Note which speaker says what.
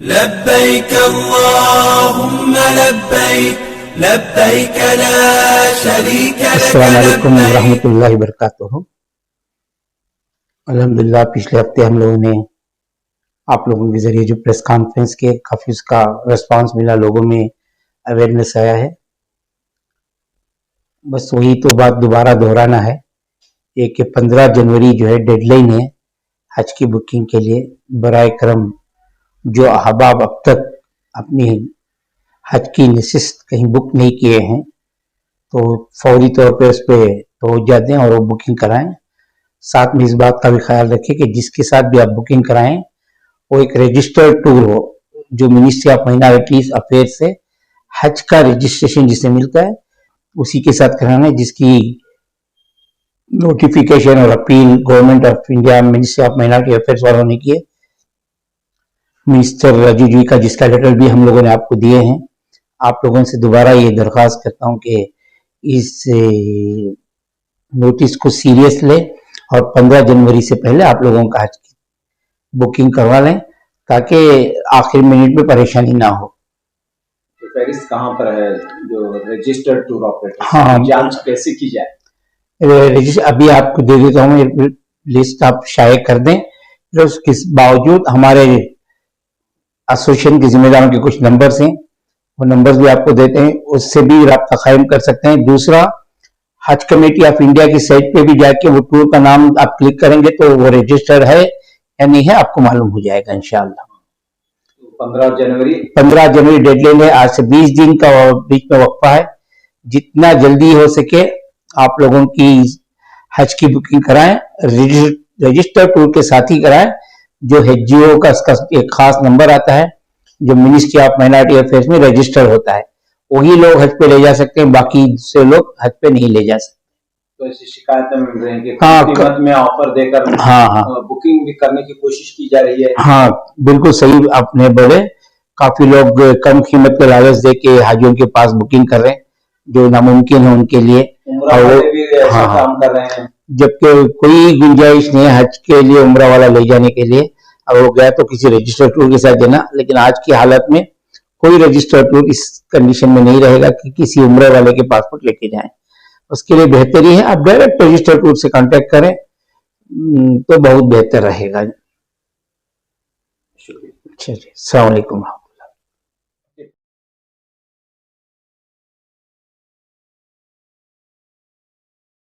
Speaker 1: लब्बैक अल्लाहुम्म लब्बैक लब्बैक ला शरीक लक
Speaker 2: अस्सलाम वालेकुम
Speaker 1: लब्बैक।
Speaker 2: रहमतुल्लाहि वबरकातुहू। अल्हम्दुलिल्लाह पिछले हफ्ते हम लोगों ने आप लोगों के जरिए जो प्रेस कॉन्फ्रेंस के काफ़ी उसका रिस्पांस मिला, लोगों में अवेयरनेस आया है। बस वही तो बात दोबारा दोहराना है। एक 15 जनवरी जो है डेडलाइन है हज की बुकिंग के लिए। बराए करम जो अहबाब अब तक अपनी हज की नशिस्त कहीं बुक नहीं किए हैं तो फौरी तौर पे उस पर तवज्जो दें और वो बुकिंग कराएं। साथ में इस बात का भी ख्याल रखें कि जिसके साथ भी आप बुकिंग कराएं वो एक रजिस्टर्ड टूर हो, जो मिनिस्ट्री ऑफ माइनॉरिटीज अफेयर से हज का रजिस्ट्रेशन जिसे मिलता है उसी के साथ कराना है, जिसकी नोटिफिकेशन और appeal government of India ministry of minority affairs वालों ने किए। मिनिस्टर राजू जी का जिसका लेटर भी हम लोगों ने आपको दिए हैं। आप लोगों से दोबारा ये दरख्वास्त करता हूं कि इस नोटिस को सीरियस लें और 15 जनवरी से पहले आप लोगों का हज की बुकिंग करवा लें ताकि आखिर मिनट में परेशानी ना हो।
Speaker 3: तो फहरिस्त कहाँ पर है जो रजिस्टर्ड टूर ऑपरेटर?
Speaker 2: हाँ,
Speaker 3: जांच कैसे की जाए?
Speaker 2: अभी आपको दे देता हूँ, लिस्ट आप शाये कर दें। फिर उसके बावजूद हमारे एसोसिएशन के जिम्मेदारों के कुछ नंबर्स हैं, वो नंबर्स भी आपको देते हैं, उससे भी राब्ता कायम कर सकते हैं। दूसरा, हज कमेटी ऑफ इंडिया की साइट पे भी जाके वो टूर का नाम आप क्लिक करेंगे तो वो रजिस्टर्ड है या नहीं है आपको मालूम हो जाएगा इंशाअल्लाह। 15 जनवरी डेडलाइन है। आज से 20 दिन का बीच में वक्फा है। जितना जल्दी हो सके आप लोगों की हज की बुकिंग कराएं, रजिस्टर्ड टूर के साथ ही कराएं। जो एचजीओ का इसका एक खास नंबर आता है जो मिनिस्ट्री ऑफ माइनॉरिटी अफेयर्स में रजिस्टर होता है, वही लोग हज पे ले जा सकते हैं, बाकी से लोग हज पे नहीं ले जा सकते।
Speaker 3: तो ऐसी शिकायतें मिल रही हैं कि कीमत में ऑफर देकर बुकिंग भी करने की कोशिश की जा रही है।
Speaker 2: हाँ, बिल्कुल सही आपने बोले। काफी लोग कम कीमत के लालच दे के हाजियों के पास बुकिंग कर रहे हैं जो नामुमकिन है उनके लिए,
Speaker 3: उम्रा वाले भी ऐसा काम कर रहे हैं,
Speaker 2: जबकि कोई गुंजाइश नहीं है हज के लिए उम्रा वाला ले जाने के लिए। अगर वो गया तो किसी रजिस्टर्ड टूर के साथ देना, लेकिन आज की हालत में कोई रजिस्टर्ड टूर इस कंडीशन में नहीं रहेगा कि किसी उम्रा वाले के पासपोर्ट लेके जाएं। उसके लिए बेहतरी है आप डायरेक्ट रजिस्टर्ड टूर से कांटेक्ट करें तो बहुत बेहतर रहेगा। अच्छा जी, अस्सलाम वालेकुम।